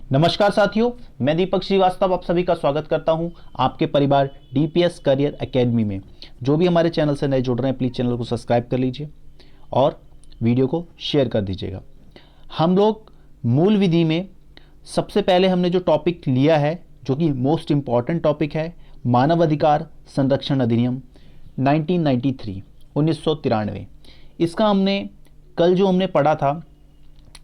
नमस्कार साथियों, मैं दीपक श्रीवास्तव आप सभी का स्वागत करता हूं आपके परिवार डीपीएस करियर एकेडमी में। जो भी हमारे चैनल से नए जुड़ रहे हैं प्लीज़ चैनल को सब्सक्राइब कर लीजिए और वीडियो को शेयर कर दीजिएगा। हम लोग मूल विधि में सबसे पहले हमने जो टॉपिक लिया है, जो कि मोस्ट इम्पॉर्टेंट टॉपिक है, मानव अधिकार संरक्षण अधिनियम 1993। इसका हमने कल जो हमने पढ़ा था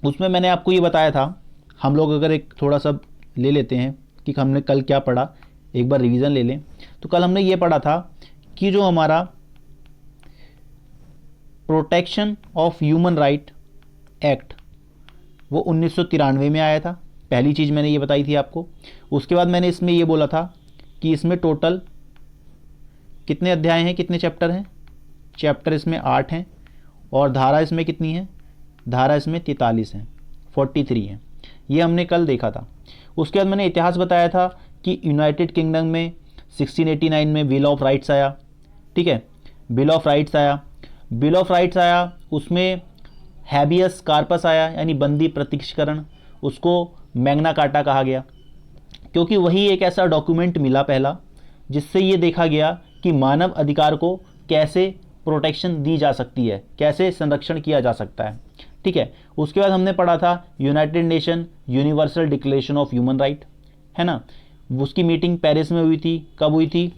उसमें मैंने आपको ये बताया था। हम लोग अगर एक थोड़ा सा ले लेते हैं कि हमने कल क्या पढ़ा, एक बार रिवीजन ले लें। तो कल हमने ये पढ़ा था कि जो हमारा protection of human right act वो 1993 में आया था। पहली चीज़ मैंने ये बताई थी आपको। उसके बाद मैंने इसमें ये बोला था कि इसमें टोटल कितने अध्याय हैं, कितने चैप्टर हैं। चैप्टर इसमें 8 हैं और धारा इसमें कितनी है, धारा इसमें 43 है, 43 है। ये हमने कल देखा था। उसके बाद मैंने इतिहास बताया था कि यूनाइटेड किंगडम में 1689 में बिल ऑफ राइट्स आया। ठीक है, बिल ऑफ राइट्स आया। बिल ऑफ राइट्स आया, उसमें हैबियस कार्पस आया, यानी बंदी प्रत्यक्षीकरण, उसको मैग्ना कार्टा कहा गया, क्योंकि वही एक ऐसा डॉक्यूमेंट मिला पहला जिससे ये देखा गया कि मानव अधिकार को कैसे प्रोटेक्शन दी जा सकती है, कैसे संरक्षण किया जा सकता है। ठीक है, उसके बाद हमने पढ़ा था United nation universal declaration of human right, है ना। उसकी मीटिंग पेरिस में हुई थी। कब हुई थी?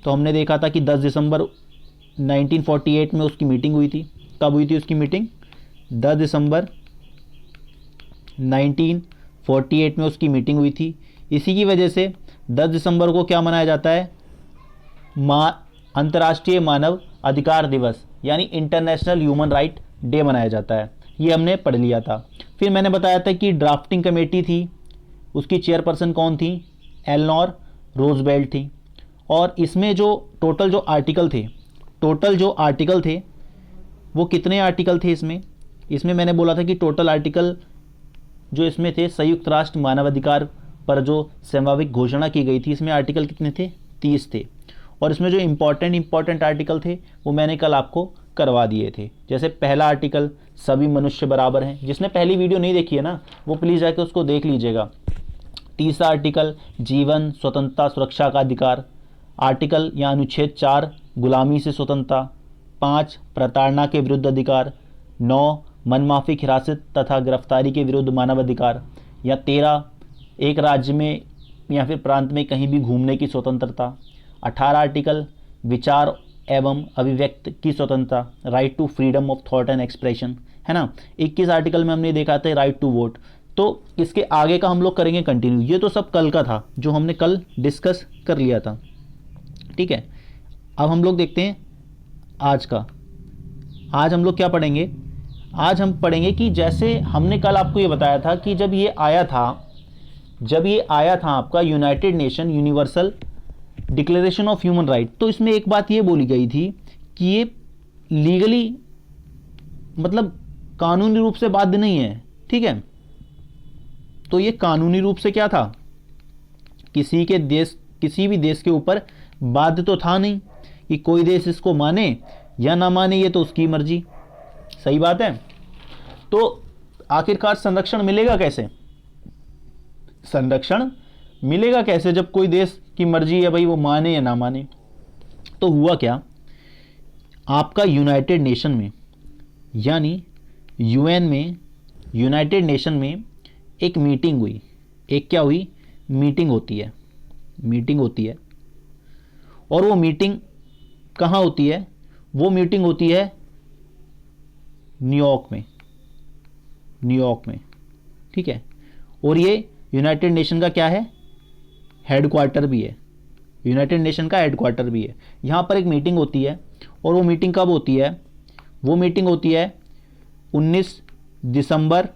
तो हमने देखा था कि 10 दिसंबर 1948 में उसकी मीटिंग हुई थी। कब हुई थी उसकी मीटिंग? 10 दिसंबर 1948 में उसकी मीटिंग हुई थी। इसी की वजह से 10 दिसंबर को क्या मनाया जाता है? अंतर्राष्ट्रीय मानव अधिकार दिवस, यानी इंटरनेशनल ह्यूमन राइट डे मनाया जाता है। ये हमने पढ़ लिया था। फिर मैंने बताया था कि ड्राफ्टिंग कमेटी थी, उसकी चेयरपर्सन कौन थी? एलेनोर रूजवेल्ट थी। और इसमें जो टोटल जो आर्टिकल थे वो कितने आर्टिकल थे इसमें मैंने बोला था कि टोटल आर्टिकल जो इसमें थे, संयुक्त राष्ट्र मानवाधिकार पर जो संवैधानिक घोषणा की गई थी, इसमें आर्टिकल कितने थे? 30 थे। और इसमें जो इम्पॉर्टेंट आर्टिकल थे वो मैंने कल आपको करवा दिए थे। जैसे पहला आर्टिकल, सभी मनुष्य बराबर हैं। जिसने पहली वीडियो नहीं देखी है ना, वो प्लीज़ जाकर उसको देख लीजिएगा। तीसरा आर्टिकल, जीवन स्वतंत्रता सुरक्षा का अधिकार। आर्टिकल या अनुच्छेद 4, गुलामी से स्वतंत्रता। 5, प्रताड़ना के विरुद्ध अधिकार। 9, मनमाफिक हिरासत तथा गिरफ्तारी के विरुद्ध मानवाधिकार। या 13, एक राज्य में या फिर प्रांत में कहीं भी घूमने की स्वतंत्रता। 18 आर्टिकल, विचार एवं अभिव्यक्त की स्वतंत्रता, right to freedom of thought and expression, है ना। 21 आर्टिकल में हमने देखा था राइट टू वोट। तो इसके आगे का हम लोग करेंगे कंटिन्यू। ये तो सब कल का था जो हमने कल डिस्कस कर लिया था। ठीक है, अब हम लोग देखते हैं आज का। आज हम लोग क्या पढ़ेंगे? आज हम पढ़ेंगे कि जैसे हमने कल आपको ये बताया था कि जब ये आया था आपका United nation universal declaration of human right, तो इसमें एक बात ये बोली गई थी कि ये लीगली, मतलब कानूनी रूप से बाध्य नहीं है। ठीक है, तो ये कानूनी रूप से क्या था? किसी भी देश के ऊपर बाध्य तो था नहीं कि कोई देश इसको माने या ना माने, ये तो उसकी मर्जी। सही बात है। तो आखिरकार संरक्षण मिलेगा कैसे? संरक्षण मिलेगा कैसे जब कोई देश की मर्जी है भाई वो माने या ना माने? तो हुआ क्या, आपका यूनाइटेड नेशन में यानी यूएन में, यूनाइटेड नेशन में एक मीटिंग हुई। एक क्या हुई? मीटिंग होती है और वो मीटिंग कहाँ होती है? वो मीटिंग होती है न्यूयॉर्क में। ठीक है, और ये यूनाइटेड नेशन का क्या है? हेडक्वार्टर भी है। यूनाइटेड नेशन का हेडक्वार्टर भी है। यहाँ पर एक मीटिंग होती है और वो मीटिंग कब होती है? वो मीटिंग होती है 19 दिसंबर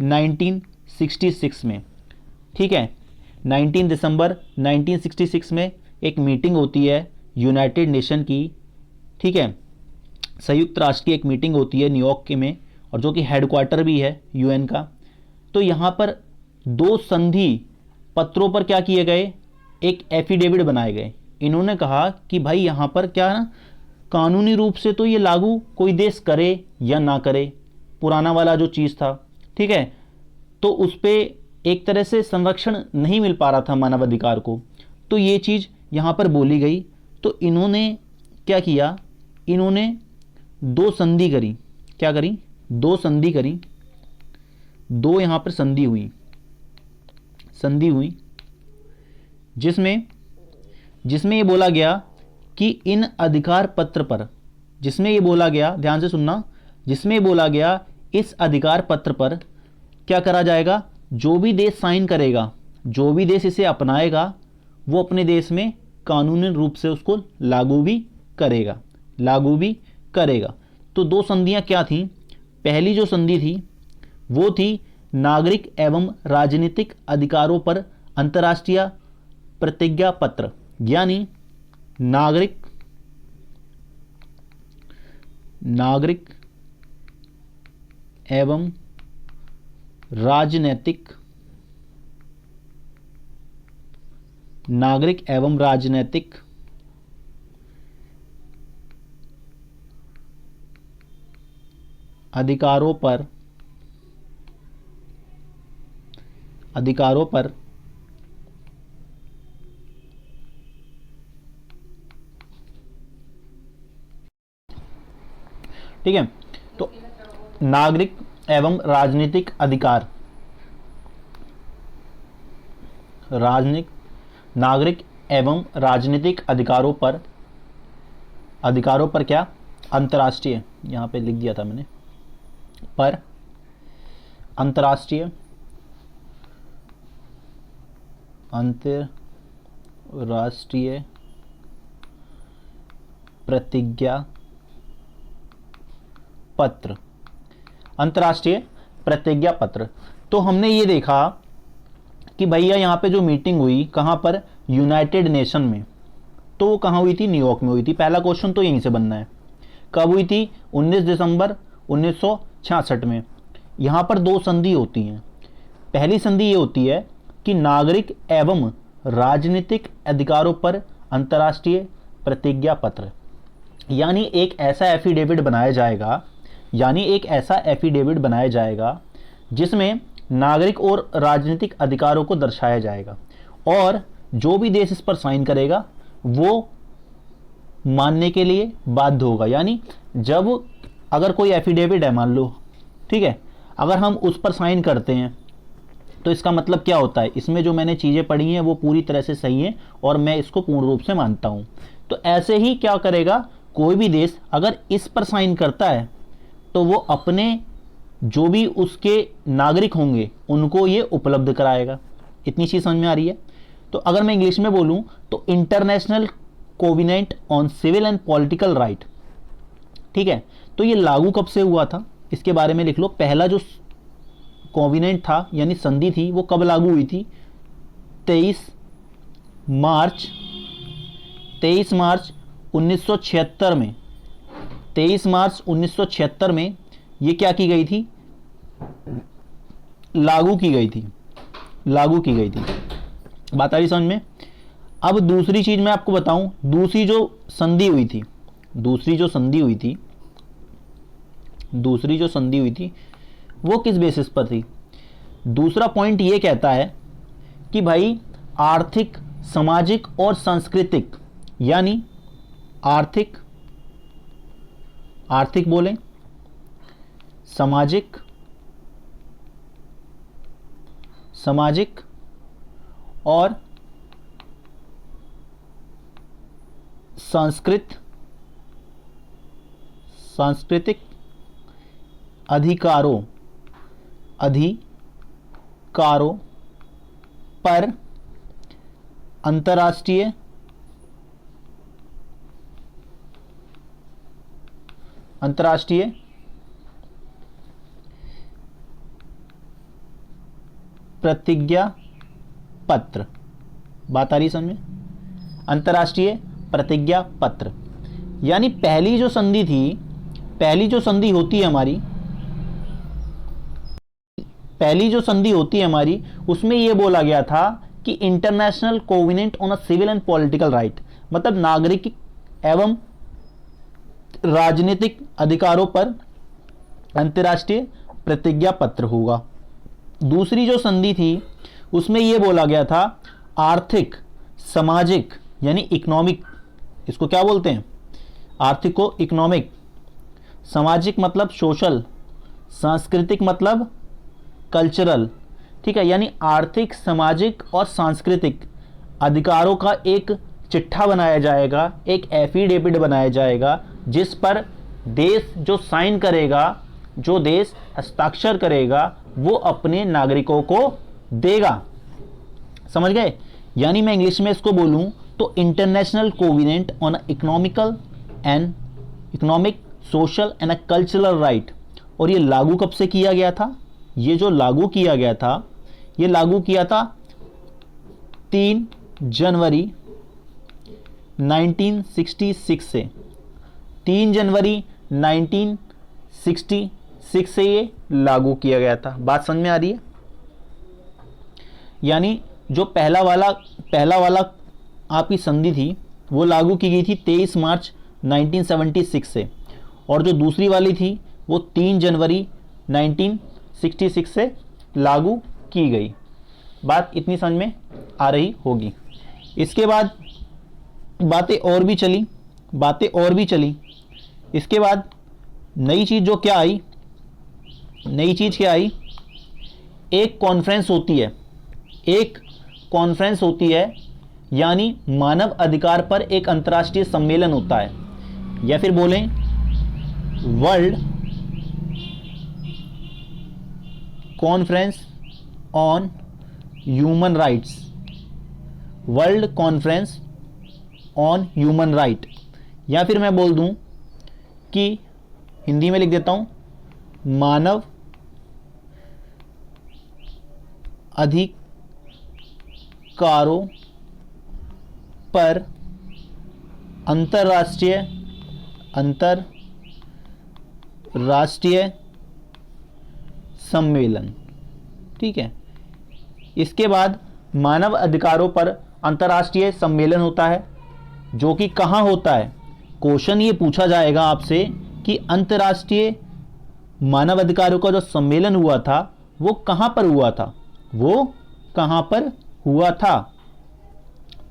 1966 में। ठीक है, 19 दिसंबर 1966 में एक मीटिंग होती है यूनाइटेड नेशन की। ठीक है, संयुक्त राष्ट्र की एक मीटिंग होती है न्यूयॉर्क में, और जो कि हेडक्वार्टर भी है यूएन का। तो यहाँ पर 2 संधि पत्रों पर क्या किए गए? एक एफिडेविट बनाए गए। इन्होंने कहा कि भाई यहाँ पर क्या ना, कानूनी रूप से तो ये लागू कोई देश करे या ना करे, पुराना वाला जो चीज़ था। ठीक है, तो उस पर एक तरह से संरक्षण नहीं मिल पा रहा था मानवाधिकार को, तो ये चीज़ यहाँ पर बोली गई। तो इन्होंने क्या किया, इन्होंने दो संधि करी। क्या करी? दो संधि करी, दो यहाँ पर संधि हुई, संधि हुई, जिसमें जिसमें ये बोला गया कि इन अधिकार पत्र पर, जिसमें ये बोला गया, ध्यान से सुनना, जिसमें ये बोला गया इस अधिकार पत्र पर क्या करा जाएगा, जो भी देश साइन करेगा, जो भी देश इसे अपनाएगा, वो अपने देश में कानूनी रूप से उसको लागू भी करेगा, लागू भी करेगा। तो दो संधियां क्या थी? पहली जो संधि थी वो थी नागरिक एवं राजनीतिक अधिकारों पर अंतर्राष्ट्रीय प्रतिज्ञा पत्र, यानी नागरिक एवं राजनीतिक अधिकारों पर ठीक है। तो नागरिक एवं राजनीतिक अधिकार, नागरिक एवं राजनीतिक अधिकारों पर क्या, अंतर्राष्ट्रीय, यहाँ पे लिख दिया था मैंने, पर अंतर्राष्ट्रीय प्रतिज्ञा पत्र, अंतर्राष्ट्रीय प्रतिज्ञा पत्र। तो हमने ये देखा कि भैया यहाँ पे जो मीटिंग हुई कहाँ पर, यूनाइटेड नेशन में, तो वो कहाँ हुई थी, न्यूयॉर्क में हुई थी। पहला क्वेश्चन तो यहीं से बनना है। कब हुई थी? 19 दिसंबर 1966 में। यहाँ पर दो संधि होती हैं। पहली संधि ये होती है कि नागरिक एवं राजनीतिक अधिकारों पर अंतर्राष्ट्रीय प्रतिज्ञा पत्र, यानी एक ऐसा एफिडेविट बनाया जाएगा, जिसमें नागरिक और राजनीतिक अधिकारों को दर्शाया जाएगा, और जो भी देश इस पर साइन करेगा वो मानने के लिए बाध्य होगा। यानी जब अगर कोई एफिडेविट है, मान लो, ठीक है, अगर हम उस पर साइन करते हैं तो इसका मतलब क्या होता है, इसमें जो मैंने चीज़ें पढ़ी हैं वो पूरी तरह से सही हैं और मैं इसको पूर्ण रूप से मानता हूँ। तो ऐसे ही क्या करेगा, कोई भी देश अगर इस पर साइन करता है तो वो अपने जो भी उसके नागरिक होंगे उनको ये उपलब्ध कराएगा। इतनी चीज़ समझ में आ रही है? तो अगर मैं इंग्लिश में बोलूँ तो international covenant on civil and political right, ठीक है। तो ये लागू कब से हुआ था, इसके बारे में लिख लो। पहला जो कोविनेंट था यानी संधि थी वो कब लागू हुई थी? 23 मार्च 1976 में। 23 मार्च 1976 में ये क्या की गई थी, लागू की गई थी। बात आ रही समझ में? अब दूसरी चीज मैं आपको बताऊं, दूसरी जो संधि हुई थी वो किस बेसिस पर थी? दूसरा पॉइंट ये कहता है कि भाई आर्थिक, सामाजिक और सांस्कृतिक, यानी आर्थिक बोलें, सामाजिक और सांस्कृतिक अधिकारों पर अंतर्राष्ट्रीय प्रतिज्ञा पत्र। बात आ रही समझ में? अंतर्राष्ट्रीय प्रतिज्ञा पत्र, यानी पहली जो संधि होती है हमारी, उसमें यह बोला गया था कि international covenant on a civil and political right, मतलब नागरिक एवं राजनीतिक अधिकारों पर अंतर्राष्ट्रीय प्रतिज्ञा पत्र होगा। दूसरी जो संधि थी उसमें ये बोला गया था आर्थिक सामाजिक यानी इकोनॉमिक, इसको क्या बोलते हैं, आर्थिक को इकोनॉमिक, सामाजिक मतलब सोशल, सांस्कृतिक मतलब कल्चरल, ठीक है, यानी आर्थिक सामाजिक और सांस्कृतिक अधिकारों का एक चिट्ठा बनाया जाएगा, एक एफिडेविट बनाया जाएगा, जिस पर देश जो साइन करेगा, जो देश हस्ताक्षर करेगा, वो अपने नागरिकों को देगा। समझ गए? यानी मैं इंग्लिश में इसको बोलूं तो international covenant on economic, social and cultural right. और ये लागू कब से किया गया था? ये जो लागू किया गया था, ये लागू किया था 3 जनवरी 1966 से। 3 जनवरी 1966 से ये लागू किया गया था। बात समझ में आ रही है? यानी जो पहला वाला आपकी संधि थी वो लागू की गई थी 23 मार्च 1976 से, और जो दूसरी वाली थी वो 3 जनवरी 1966 से लागू की गई। बात इतनी समझ में आ रही होगी। इसके बाद बातें और भी चली। इसके बाद नई चीज़ जो क्या आई, एक कॉन्फ्रेंस होती है, यानी मानव अधिकार पर एक अंतर्राष्ट्रीय सम्मेलन होता है, या फिर बोलें world conference on human rights, world conference on human right, या फिर मैं बोल दूं कि हिंदी में लिख देता हूं मानव अधिकारों पर अंतरराष्ट्रीय सम्मेलन। ठीक है, इसके बाद मानव अधिकारों पर अंतर्राष्ट्रीय सम्मेलन होता है, जो कि कहाँ होता है। क्वेश्चन ये पूछा जाएगा आपसे कि अंतर्राष्ट्रीय मानव अधिकारों का जो सम्मेलन हुआ था वो कहाँ पर हुआ था,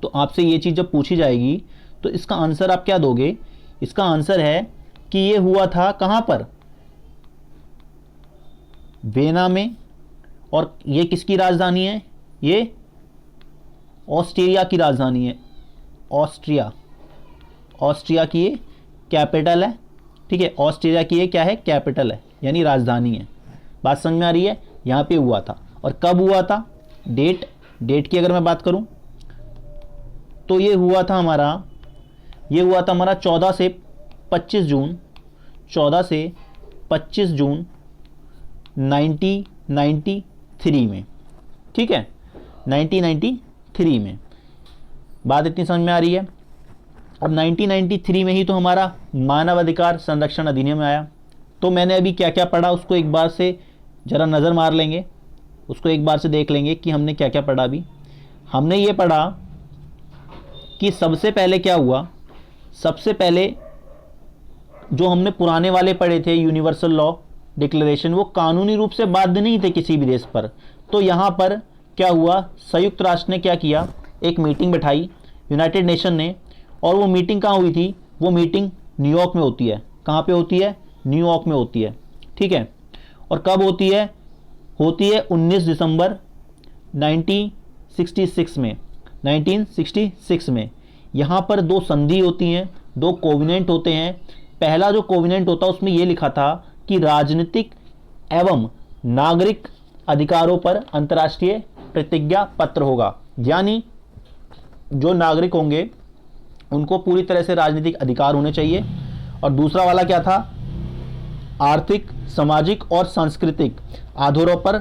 तो आपसे ये चीज़ जब पूछी जाएगी तो इसका आंसर आप क्या दोगे? इसका आंसर है कि ये हुआ था कहाँ पर, वियना में। और ये किसकी राजधानी है? ये ऑस्ट्रिया की राजधानी है। ऑस्ट्रिया की ये कैपिटल है। ठीक है, ऑस्ट्रिया की ये क्या है? कैपिटल है, यानी राजधानी है। बात समझ में आ रही है? यहाँ पे हुआ था। और कब हुआ था? डेट की अगर मैं बात करूं तो ये हुआ था हमारा 14 से 25 जून 1993 में। ठीक है, 1993 में। बात इतनी समझ में आ रही है? अब 1993 में ही तो हमारा मानव अधिकार संरक्षण अधिनियम आया। तो मैंने अभी क्या क्या पढ़ा उसको एक बार से ज़रा नज़र मार लेंगे, उसको एक बार से देख लेंगे कि हमने क्या क्या पढ़ा। अभी हमने ये पढ़ा कि सबसे पहले क्या हुआ। सबसे पहले जो हमने पुराने वाले पढ़े थे यूनिवर्सल लॉ डिक्लेरेशन, वो कानूनी रूप से बाध्य नहीं थे किसी भी देश पर। तो यहाँ पर क्या हुआ, संयुक्त राष्ट्र ने क्या किया, एक मीटिंग बिठाई यूनाइटेड नेशन ने। और वो मीटिंग कहाँ हुई थी? वो मीटिंग न्यूयॉर्क में होती है। कहाँ पे होती है? न्यूयॉर्क में होती है। ठीक है, और कब होती है? होती है 19 दिसंबर 1966 में। 1966 में यहाँ पर 2 संधि होती हैं, 2 कोविनेंट होते हैं। पहला जो कोविनेंट होता है उसमें ये लिखा था कि राजनीतिक एवं नागरिक अधिकारों पर अंतर्राष्ट्रीय प्रतिज्ञा पत्र होगा, यानी जो नागरिक होंगे उनको पूरी तरह से राजनीतिक अधिकार होने चाहिए। और दूसरा वाला क्या था? आर्थिक, सामाजिक और सांस्कृतिक आधारों पर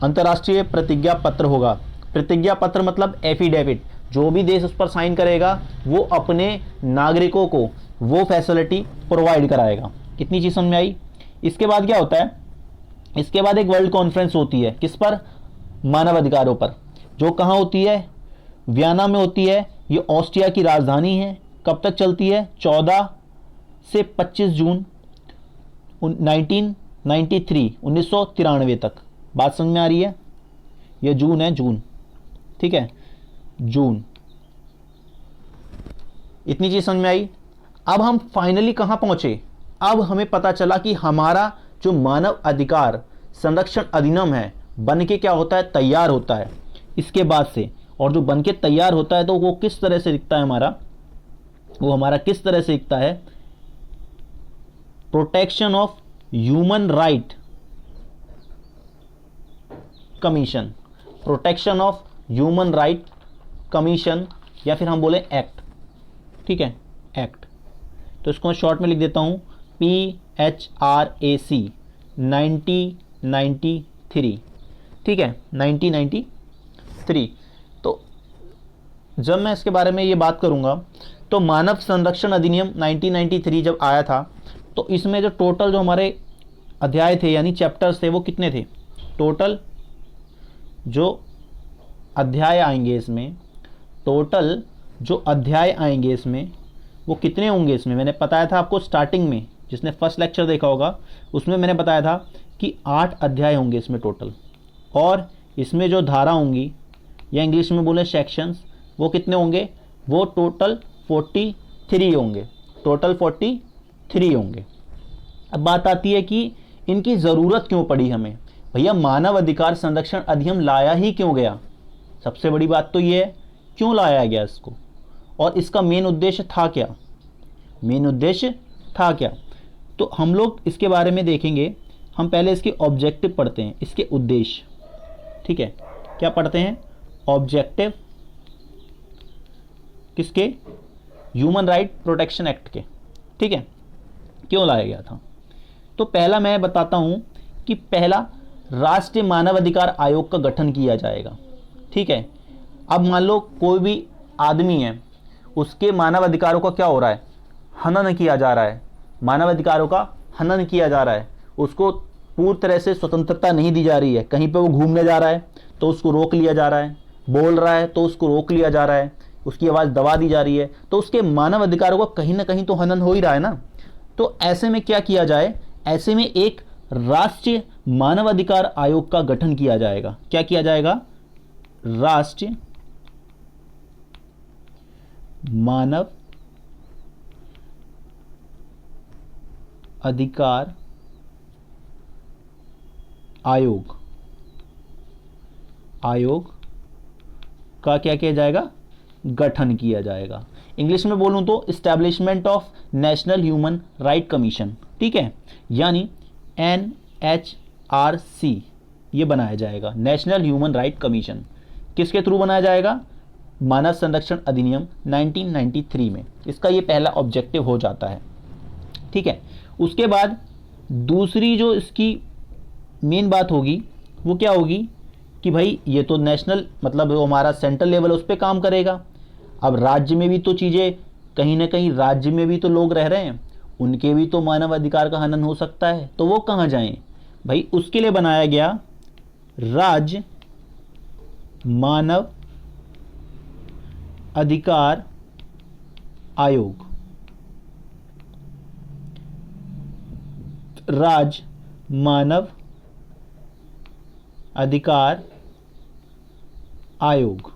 अंतर्राष्ट्रीय प्रतिज्ञा पत्र होगा। प्रतिज्ञा पत्र मतलब एफिडेविट। जो भी देश उस पर साइन करेगा वो अपने नागरिकों को वो फैसिलिटी प्रोवाइड कराएगा। कितनी चीज़ समझ में आई? इसके बाद क्या होता है? इसके बाद एक वर्ल्ड कॉन्फ्रेंस होती है। किस पर? मानव अधिकारों पर। जो कहाँ होती है? वियना में होती है। ये ऑस्ट्रिया की राजधानी है। कब तक चलती है? 14 से 25 जून 1993 तक। बात समझ में आ रही है? ये जून है, जून, ठीक है, जून। इतनी चीज समझ में आई। अब हम फाइनली कहां पहुंचे? अब हमें पता चला कि हमारा जो मानव अधिकार संरक्षण अधिनियम है बन के क्या होता है, तैयार होता है इसके बाद से। और जो बन के तैयार होता है तो वो किस तरह से दिखता है हमारा, वो हमारा किस तरह से दिखता है, protection of human right commission, protection of human right commission, या फिर हम बोले एक्ट, ठीक है, एक्ट। तो इसको मैं शॉर्ट में लिख देता हूं, PHRAC 1993, ठीक है, 1993। तो जब मैं इसके बारे में ये बात करूंगा तो मानव संरक्षण अधिनियम 1993 जब आया था तो इसमें जो टोटल जो हमारे अध्याय थे यानी चैप्टर्स थे वो कितने थे? टोटल जो अध्याय आएंगे इसमें, टोटल जो अध्याय आएंगे इसमें वो कितने होंगे? इसमें मैंने बताया था आपको स्टार्टिंग में, जिसने फर्स्ट लेक्चर देखा होगा उसमें मैंने बताया था कि 8 अध्याय होंगे इसमें टोटल। और इसमें जो धारा होंगी या इंग्लिश में बोले सेक्शंस, वो कितने होंगे? वो टोटल 43 होंगे, टोटल 43 होंगे। अब बात आती है कि इनकी ज़रूरत क्यों पड़ी हमें? भैया मानव अधिकार संरक्षण अधिनियम लाया ही क्यों गया? सबसे बड़ी बात तो ये है, क्यों लाया गया इसको, और इसका मेन उद्देश्य था क्या? मेन उद्देश्य था क्या? तो हम लोग इसके बारे में देखेंगे। हम पहले इसके ऑब्जेक्टिव पढ़ते हैं, इसके उद्देश्य, ठीक है। क्या पढ़ते हैं? ऑब्जेक्टिव किसके? ह्यूमन राइट प्रोटेक्शन एक्ट के, ठीक है, क्यों लाया गया था। तो पहला मैं बताता हूं कि पहला, राष्ट्रीय मानवाधिकार आयोग का गठन किया जाएगा, ठीक है। अब मान लो कोई भी आदमी है, उसके मानवाधिकारों का क्या हो रहा है? हनन किया जा रहा है, मानवाधिकारों का हनन किया जा रहा है, उसको पूरी तरह से स्वतंत्रता नहीं दी जा रही है। कहीं पे वो घूमने जा रहा है तो उसको रोक लिया जा रहा है, बोल रहा है तो उसको रोक लिया जा रहा है, उसकी आवाज़ दबा दी जा रही है, तो उसके मानव अधिकारों का कहीं ना कहीं तो हनन हो ही रहा है ना। तो ऐसे में क्या किया जाए? ऐसे में एक राष्ट्रीय मानवाधिकार आयोग का गठन किया जाएगा। क्या किया जाएगा? राष्ट्रीय मानव अधिकार आयोग, आयोग का क्या किया जाएगा? गठन किया जाएगा। इंग्लिश में बोलूं तो establishment of national human right commission, ठीक है, यानी NHRC ये बनाया जाएगा, नेशनल ह्यूमन राइट कमीशन। किसके थ्रू बनाया जाएगा? मानव संरक्षण अधिनियम 1993 में। इसका ये पहला ऑब्जेक्टिव हो जाता है, ठीक है। उसके बाद दूसरी जो इसकी मेन बात होगी वो क्या होगी कि भाई ये तो नेशनल, मतलब वो हमारा सेंट्रल लेवल उस पर काम करेगा। अब राज्य में भी तो चीज़ें, कहीं ना कहीं राज्य में भी तो लोग रह रहे हैं, उनके भी तो मानव अधिकार का हनन हो सकता है, तो वो कहाँ जाएं? भाई उसके लिए बनाया गया राज्य मानव अधिकार आयोग, राज्य मानव अधिकार आयोग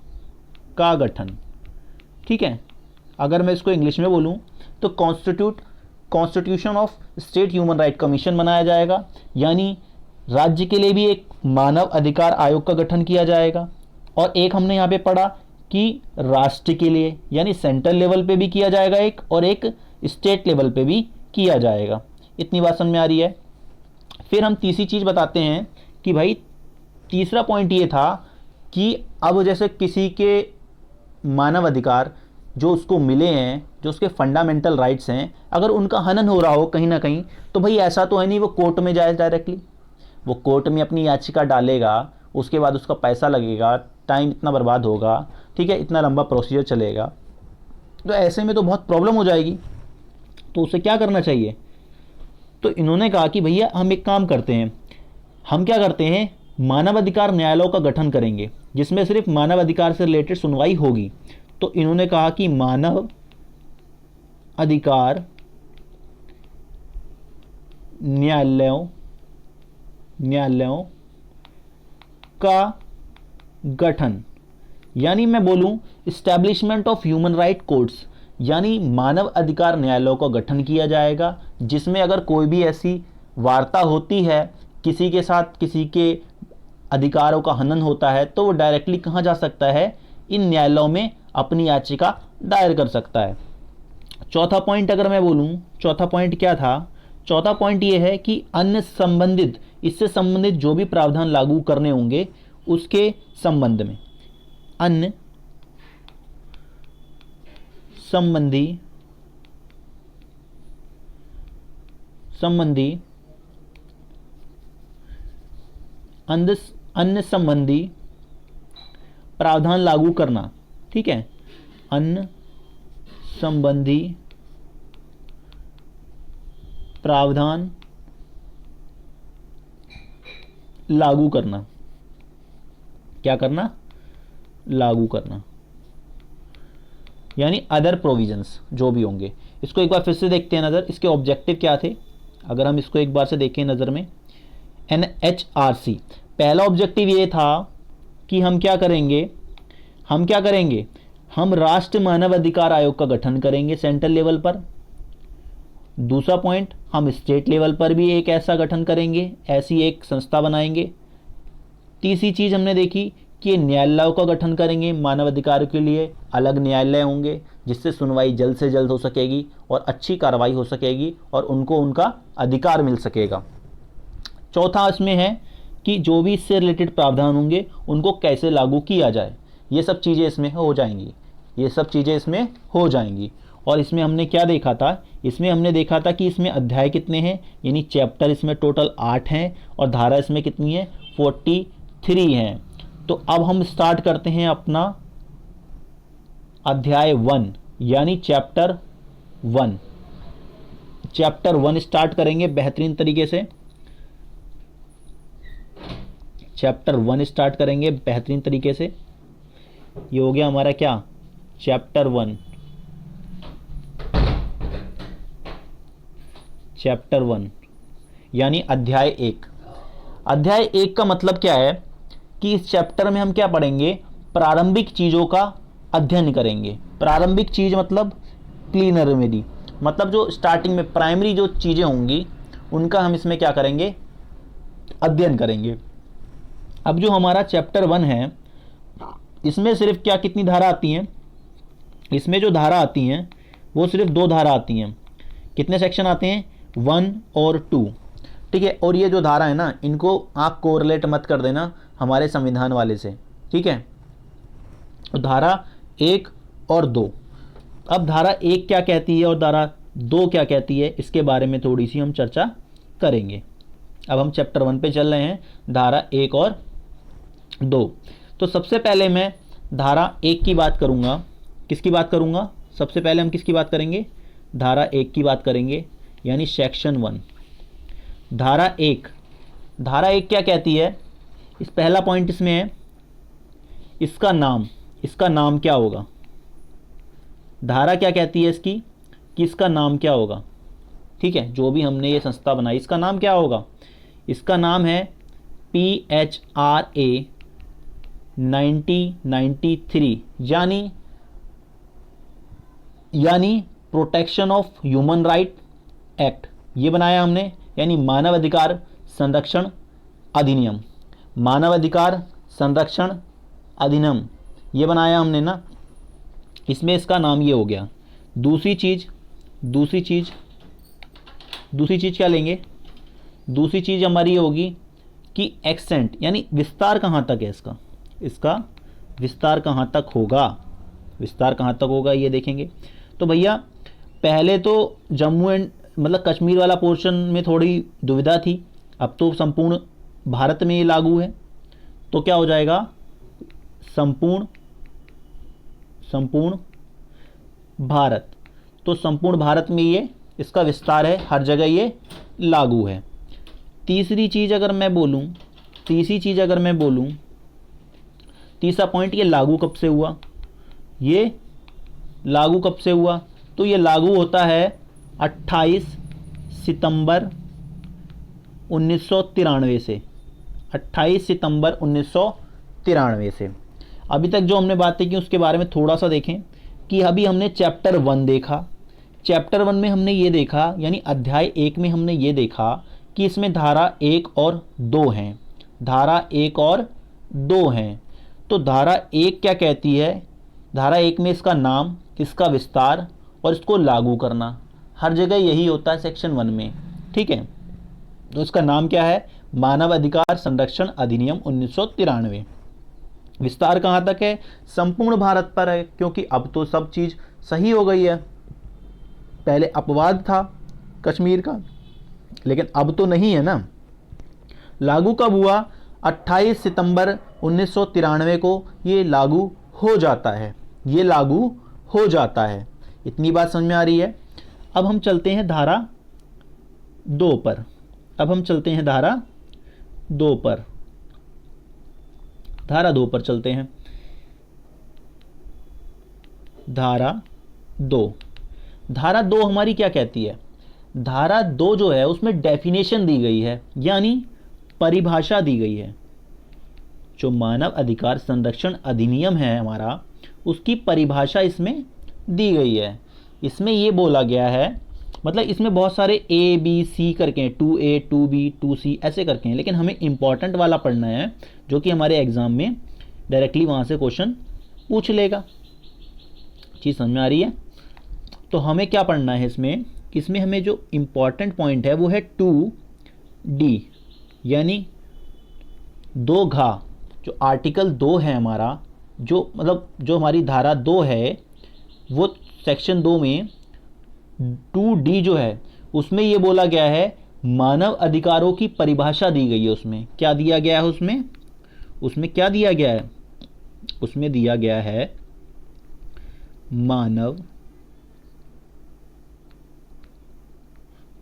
का गठन, ठीक है। अगर मैं इसको इंग्लिश में बोलूं तो constitution of state human right commission बनाया जाएगा, यानी राज्य के लिए भी एक मानव अधिकार आयोग का गठन किया जाएगा। और एक हमने यहाँ पे पढ़ा कि राष्ट्र के लिए यानी सेंट्रल लेवल पे भी किया जाएगा एक, और एक स्टेट लेवल पे भी किया जाएगा। इतनी बात समझ में आ रही है। फिर हम तीसरी चीज़ बताते हैं कि भाई तीसरा पॉइंट ये था कि अब जैसे किसी के मानव अधिकार जो उसको मिले हैं, जो उसके फंडामेंटल राइट्स हैं, अगर उनका हनन हो रहा हो कहीं ना कहीं, तो भाई ऐसा तो है नहीं वो कोर्ट में जाए डायरेक्टली, वो कोर्ट में अपनी याचिका डालेगा, उसके बाद उसका पैसा लगेगा, टाइम इतना बर्बाद होगा, ठीक है, इतना लंबा प्रोसीजर चलेगा, तो ऐसे में तो बहुत प्रॉब्लम हो जाएगी। तो उसे क्या करना चाहिए? तो इन्होंने कहा कि भैया हम एक काम करते हैं, हम क्या करते हैं, मानवाधिकार न्यायालयों का गठन करेंगे जिसमें सिर्फ मानव अधिकार से रिलेटेड सुनवाई होगी। तो इन्होंने कहा कि मानव अधिकार न्यायालयों का गठन, यानी मैं बोलूं establishment of human right courts, यानी मानव अधिकार न्यायालयों का गठन किया जाएगा, जिसमें अगर कोई भी ऐसी वार्ता होती है, किसी के साथ किसी के अधिकारों का हनन होता है, तो वो डायरेक्टली कहाँ जा सकता है, इन न्यायालयों में अपनी याचिका दायर कर सकता है। चौथा पॉइंट अगर मैं बोलूं, चौथा पॉइंट क्या था, चौथा पॉइंट ये है कि अन्य संबंधित, इससे संबंधित जो भी प्रावधान लागू करने होंगे उसके संबंध में, अन्य संबंधी अन्य संबंधी प्रावधान लागू करना, ठीक है, अन्य संबंधी प्रावधान लागू करना, क्या करना, लागू करना, यानी अदर प्रोविजंस जो भी होंगे। इसको एक बार फिर से देखते हैं नज़र, इसके ऑब्जेक्टिव क्या थे, अगर हम इसको एक बार से देखें नज़र में, NHRC पहला ऑब्जेक्टिव ये था कि हम क्या करेंगे, हम राष्ट्रीय मानव अधिकार आयोग का गठन करेंगे सेंट्रल लेवल पर। दूसरा पॉइंट, हम स्टेट लेवल पर भी एक ऐसा गठन करेंगे, ऐसी एक संस्था बनाएंगे। तीसरी चीज़ हमने देखी कि न्यायालयों का गठन करेंगे, मानव अधिकारों के लिए अलग न्यायालय होंगे, जिससे सुनवाई जल्द से जल्द हो सकेगी और अच्छी कार्रवाई हो सकेगी और उनको उनका अधिकार मिल सकेगा। चौथा इसमें है कि जो भी इससे रिलेटेड प्रावधान होंगे उनको कैसे लागू किया जाए, ये सब चीज़ें इसमें हो जाएंगी, ये सब चीज़ें इसमें हो जाएंगी। और इसमें हमने क्या देखा था, इसमें हमने देखा था कि इसमें अध्याय कितने हैं, यानी चैप्टर इसमें टोटल 8 हैं और धारा इसमें कितनी है, 43 हैं। तो अब हम स्टार्ट करते हैं अपना अध्याय 1, यानी चैप्टर 1। चैप्टर 1 स्टार्ट करेंगे बेहतरीन तरीके से, चैप्टर 1 स्टार्ट करेंगे बेहतरीन तरीके से। ये हो गया हमारा क्या, चैप्टर 1, चैप्टर 1 यानी अध्याय 1। अध्याय 1 का मतलब क्या है कि इस चैप्टर में हम क्या पढ़ेंगे, प्रारंभिक चीज़ों का अध्ययन करेंगे। प्रारंभिक चीज़ मतलब क्लीनर रेमेडी, मतलब जो स्टार्टिंग में प्राइमरी जो चीज़ें होंगी उनका हम इसमें क्या करेंगे, अध्ययन करेंगे। अब जो हमारा चैप्टर 1 है, इसमें सिर्फ क्या कितनी धारा आती हैं, इसमें जो धारा आती हैं वो सिर्फ 2 धारा आती हैं। कितने सेक्शन आते हैं, 1 और 2, ठीक है। और ये जो धारा है ना, इनको आप कोरिलेट मत कर देना हमारे संविधान वाले से, ठीक है। तो धारा 1 और 2, अब धारा 1 क्या कहती है और धारा 2 क्या कहती है, इसके बारे में थोड़ी सी हम चर्चा करेंगे। अब हम चैप्टर 1 पे चल रहे हैं, धारा 1 और 2। तो सबसे पहले मैं धारा 1 की बात करूंगा। किसकी बात करूंगा, सबसे पहले हम किसकी बात करेंगे, धारा 1 की बात करेंगे, यानी सेक्शन 1। धारा 1, धारा 1 क्या कहती है, इस पहला पॉइंट इसमें है, इसका नाम क्या होगा। धारा क्या कहती है इसकी, कि इसका नाम क्या होगा, ठीक है। जो भी हमने ये संस्था बनाई, इसका नाम क्या होगा, इसका नाम है PHRA 1993, यानी protection of human right act, ये बनाया हमने, यानी मानव अधिकार संरक्षण अधिनियम, मानव अधिकार संरक्षण अधिनियम ये बनाया हमने ना, इसमें इसका नाम ये हो गया। दूसरी चीज़ क्या लेंगे, दूसरी चीज़ हमारी ये होगी कि एक्सटेंट, यानी विस्तार कहाँ तक है इसका विस्तार कहाँ तक होगा, ये देखेंगे। तो भैया पहले तो जम्मू एंड मतलब कश्मीर वाला पोर्शन में थोड़ी दुविधा थी, अब तो संपूर्ण भारत में ये लागू है। तो क्या हो जाएगा, संपूर्ण भारत, तो संपूर्ण भारत में ये इसका विस्तार है, हर जगह ये लागू है। तीसरी चीज़ अगर मैं बोलूँ, तीसरा पॉइंट, ये लागू कब से हुआ, तो ये लागू होता है 28 सितंबर 1993 से, 28 सितंबर 1993 से। अभी तक जो हमने बातें की उसके बारे में थोड़ा सा देखें कि अभी हमने चैप्टर 1 देखा। चैप्टर 1 में हमने ये देखा, यानी अध्याय 1 में हमने ये देखा कि इसमें धारा 1 और 2 हैं, धारा 1 और 2 हैं। तो धारा 1 क्या कहती है? धारा 1 में इसका नाम, इसका विस्तार और इसको लागू करना, हर जगह यही होता है सेक्शन 1 में, ठीक है। तो इसका नाम क्या है? मानव अधिकार संरक्षण अधिनियम 1993। विस्तार कहाँ तक है? संपूर्ण भारत पर है, क्योंकि अब तो सब चीज़ सही हो गई है। पहले अपवाद था कश्मीर का, लेकिन अब तो नहीं है ना। लागू कब हुआ? 28 सितंबर 1993 को ये लागू हो जाता है, ये लागू हो जाता है। इतनी बात समझ में आ रही है। अब हम चलते हैं धारा 2 पर। अब हम चलते हैं धारा 2 पर। धारा 2 पर चलते हैं। धारा 2, धारा 2 हमारी क्या कहती है? धारा 2 जो है उसमें डेफिनेशन दी गई है, यानी परिभाषा दी गई है। जो मानव अधिकार संरक्षण अधिनियम है हमारा, उसकी परिभाषा इसमें दी गई है। इसमें ये बोला गया है, मतलब इसमें बहुत सारे A B C करके हैं, 2A 2B 2C ऐसे करके हैं, लेकिन हमें इंपॉर्टेंट वाला पढ़ना है जो कि हमारे एग्जाम में डायरेक्टली वहाँ से क्वेश्चन पूछ लेगा। चीज़ समझ में आ रही है? तो हमें क्या पढ़ना है इसमें? इसमें हमें जो इम्पॉर्टेंट पॉइंट है वो है 2D, यानी 2 घा। जो आर्टिकल 2 है हमारा, जो मतलब जो हमारी धारा 2 है, वो सेक्शन 2 में 2D जो है उसमें ये बोला गया है मानव अधिकारों की परिभाषा दी गई है। उसमें क्या दिया गया है? उसमें क्या दिया गया है? उसमें दिया गया है मानव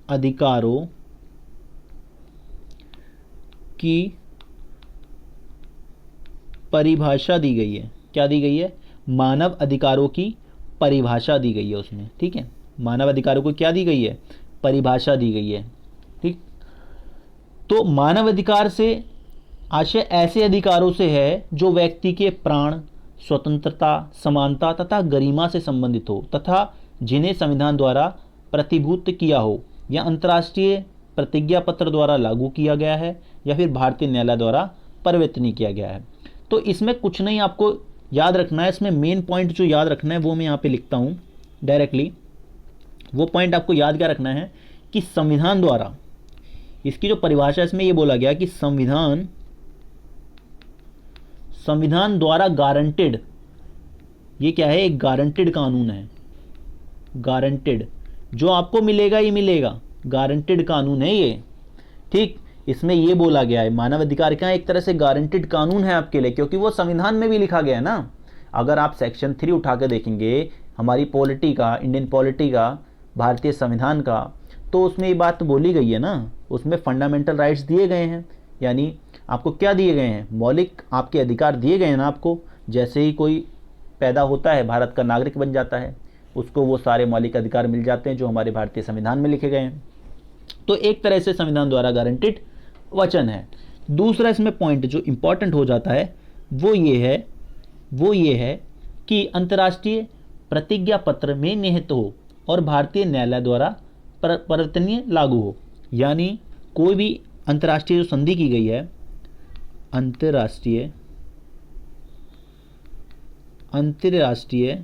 अधिकारों की परिभाषा दी गई है। क्या दी गई है? मानव अधिकारों की परिभाषा दी गई है उसमें, ठीक है। मानव अधिकारों को क्या दी गई है? परिभाषा दी गई है, ठीक। तो मानव अधिकार से आशय ऐसे अधिकारों से है जो व्यक्ति के प्राण, स्वतंत्रता, समानता तथा गरिमा से संबंधित हो तथा जिन्हें संविधान द्वारा प्रतिभूत किया हो या अंतर्राष्ट्रीय प्रतिज्ञा पत्र द्वारा लागू किया गया है या फिर भारतीय न्यायालय द्वारा परिवर्तन किया गया है। तो इसमें कुछ नहीं आपको याद रखना है, इसमें मेन पॉइंट जो याद रखना है वो मैं यहाँ पे लिखता हूँ डायरेक्टली। वो पॉइंट आपको याद क्या रखना है कि संविधान द्वारा, इसकी जो परिभाषा इसमें ये बोला गया कि संविधान द्वारा गारंटेड, ये क्या है? एक गारंटेड कानून है। गारंटेड, जो आपको मिलेगा ही मिलेगा, गारंटेड कानून है ये, ठीक। इसमें ये बोला गया है मानव अधिकार का एक तरह से गारंटेड कानून है आपके लिए, क्योंकि वो संविधान में भी लिखा गया है ना। अगर आप सेक्शन 3 उठा के देखेंगे हमारी पॉलिटी का, इंडियन पॉलिटी का, भारतीय संविधान का, तो उसमें ये बात बोली गई है ना। उसमें फंडामेंटल राइट्स दिए गए हैं, यानी आपको क्या दिए गए हैं? मौलिक आपके अधिकार दिए गए हैं ना आपको। जैसे ही कोई पैदा होता है, भारत का नागरिक बन जाता है, उसको वो सारे मौलिक अधिकार मिल जाते हैं जो हमारे भारतीय संविधान में लिखे गए हैं। तो एक तरह से संविधान द्वारा गारंटेड वचन है। दूसरा इसमें पॉइंट जो इंपॉर्टेंट हो जाता है वो ये है कि अंतर्राष्ट्रीय प्रतिज्ञा पत्र में निहित हो और भारतीय न्यायालय द्वारा परिवर्तनीय लागू हो। यानी कोई भी अंतर्राष्ट्रीय जो संधि की गई है, अंतर्राष्ट्रीय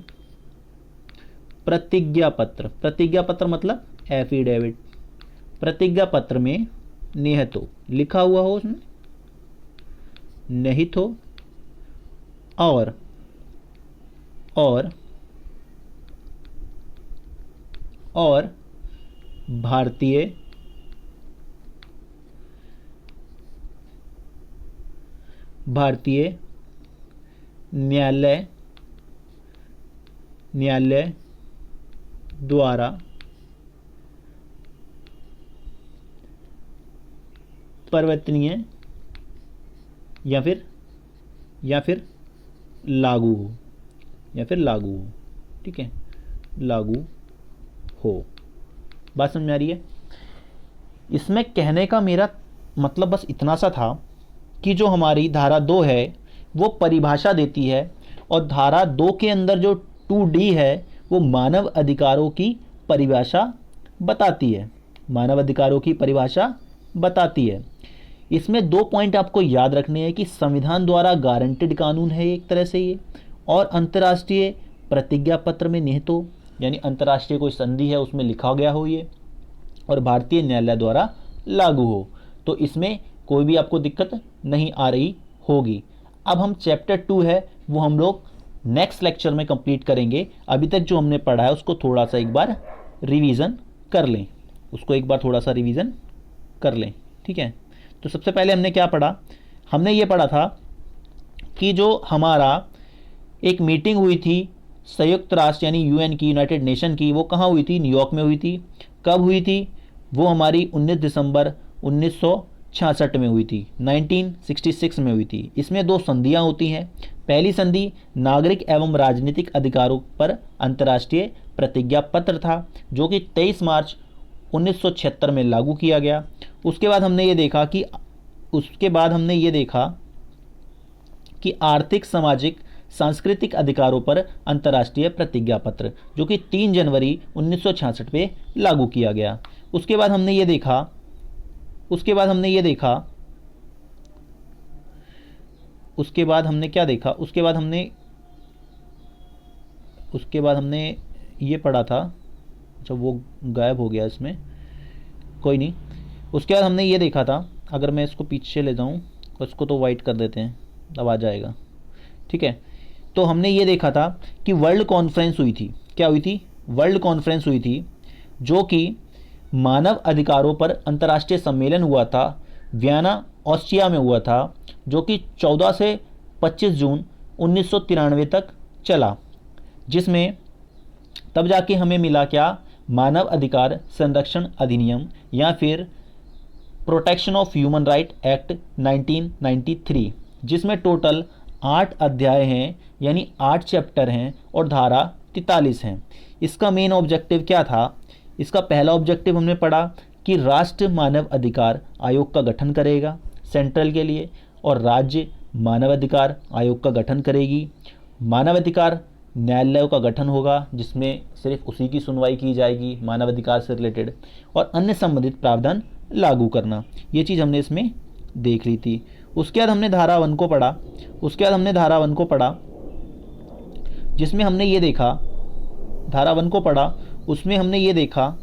प्रतिज्ञा पत्र मतलब एफिडेविट, प्रतिज्ञा पत्र में निहित हो, लिखा हुआ हो, उसमें निहित हो और भारतीय न्यायालय द्वारा परिवर्तनीय या फिर लागू हो, ठीक है, लागू हो। बात समझ में आ रही है? इसमें कहने का मेरा मतलब बस इतना सा था कि जो हमारी धारा 2 है वो परिभाषा देती है, और धारा 2 के अंदर जो 2D है वो मानव अधिकारों की परिभाषा बताती है, मानव अधिकारों की परिभाषा बताती है। इसमें 2 पॉइंट आपको याद रखने हैं कि संविधान द्वारा गारंटेड कानून है एक तरह से ये, और अंतर्राष्ट्रीय प्रतिज्ञा पत्र में निहित हो, यानी अंतर्राष्ट्रीय कोई संधि है उसमें लिखा गया हो ये, और भारतीय न्यायालय द्वारा लागू हो। तो इसमें कोई भी आपको दिक्कत नहीं आ रही होगी। अब हम चैप्टर 2 है वो हम लोग नेक्स्ट लेक्चर में कंप्लीट करेंगे। अभी तक जो हमने पढ़ा है उसको थोड़ा सा एक बार रिवीजन कर लें, उसको एक बार थोड़ा सा रिवीजन कर लें, ठीक है। तो सबसे पहले हमने क्या पढ़ा, हमने ये पढ़ा था कि जो हमारा एक मीटिंग हुई थी संयुक्त राष्ट्र यानी यूएन की, यूनाइटेड नेशन की, वो कहाँ हुई थी, न्यूयॉर्क में हुई थी। कब हुई थी, वो हमारी 19 दिसंबर 1966 में हुई थी, 1966 में हुई थी। इसमें 2 संधियाँ होती हैं। पहली संधि नागरिक एवं राजनीतिक अधिकारों पर अंतर्राष्ट्रीय प्रतिज्ञा पत्र था, जो कि 23 मार्च 1976 में लागू किया गया। उसके बाद हमने ये देखा कि आर्थिक, सामाजिक, सांस्कृतिक अधिकारों पर अंतर्राष्ट्रीय प्रतिज्ञा पत्र, जो कि 3 जनवरी 1966 पे लागू किया गया। उसके बाद हमने ये देखा उसके बाद हमने ये पढ़ा था, अच्छा वो गायब हो गया इसमें, कोई नहीं। उसके बाद हमने ये देखा था, अगर मैं इसको पीछे ले जाऊँ, उसको तो वाइट कर देते हैं तब आ जाएगा, ठीक है। तो हमने ये देखा था कि वर्ल्ड कॉन्फ्रेंस हुई थी। क्या हुई थी, वर्ल्ड कॉन्फ्रेंस हुई थी, जो कि मानव अधिकारों पर अंतर्राष्ट्रीय सम्मेलन हुआ था, वियना ऑस्ट्रिया में हुआ था, जो कि 14 से 25 जून 1993 तक चला, जिसमें तब जाके हमें मिला क्या, मानव अधिकार संरक्षण अधिनियम या फिर protection of human right act 1993, जिसमें टोटल 8 अध्याय हैं, यानी 8 चैप्टर हैं, और धारा 43 हैं। इसका मेन ऑब्जेक्टिव क्या था, इसका पहला ऑब्जेक्टिव हमने पढ़ा कि राष्ट्र मानव अधिकार आयोग का गठन करेगा सेंट्रल के लिए, और राज्य मानव अधिकार आयोग का गठन करेगी। मानव अधिकार न्यायालयों का गठन होगा, जिसमें सिर्फ उसी की सुनवाई की जाएगी मानव अधिकार से रिलेटेड, और अन्य संबंधित प्रावधान लागू करना। ये चीज़ हमने इसमें देख ली थी। उसके बाद हमने धारा 1 को पढ़ा, जिसमें हमने ये देखा, धारा 1 को पढ़ा, उसमें हमने ये देखा,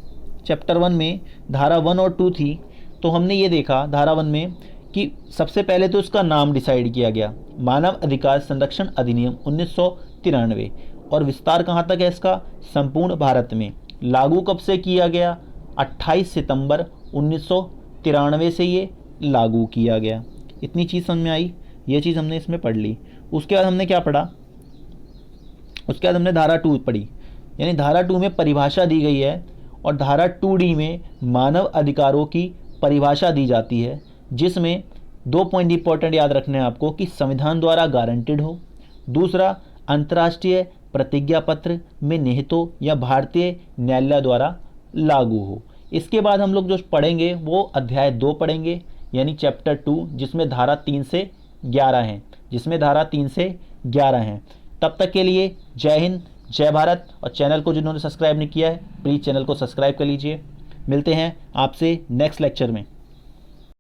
चैप्टर 1 में धारा 1 और 2 थी। तो हमने ये देखा धारा 1 में कि सबसे पहले तो इसका नाम डिसाइड किया गया, मानव अधिकार संरक्षण अधिनियम 1993, और विस्तार कहाँ तक है इसका, संपूर्ण भारत में। लागू कब से किया गया, 28 सितंबर 1993 से ये लागू किया गया। इतनी चीज़ समझ में आई, ये चीज़ हमने इसमें पढ़ ली। उसके बाद हमने क्या पढ़ा, उसके बाद हमने धारा 2 पढ़ी, यानी धारा 2 में परिभाषा दी गई है, और धारा 2D में मानव अधिकारों की परिभाषा दी जाती है, जिसमें 2 पॉइंट इंपॉर्टेंट याद रखने हैं आपको कि संविधान द्वारा गारंटेड हो, दूसरा अंतर्राष्ट्रीय प्रतिज्ञा पत्र में निहित हो या भारतीय न्यायालय द्वारा लागू हो। इसके बाद हम लोग जो पढ़ेंगे वो अध्याय 2 पढ़ेंगे, यानी चैप्टर 2, जिसमें धारा 3 से 11 हैं। तब तक के लिए जय हिंद, जय भारत। और चैनल को जिन्होंने सब्सक्राइब नहीं किया है प्लीज़ चैनल को सब्सक्राइब कर लीजिए। मिलते हैं आपसे नेक्स्ट लेक्चर में।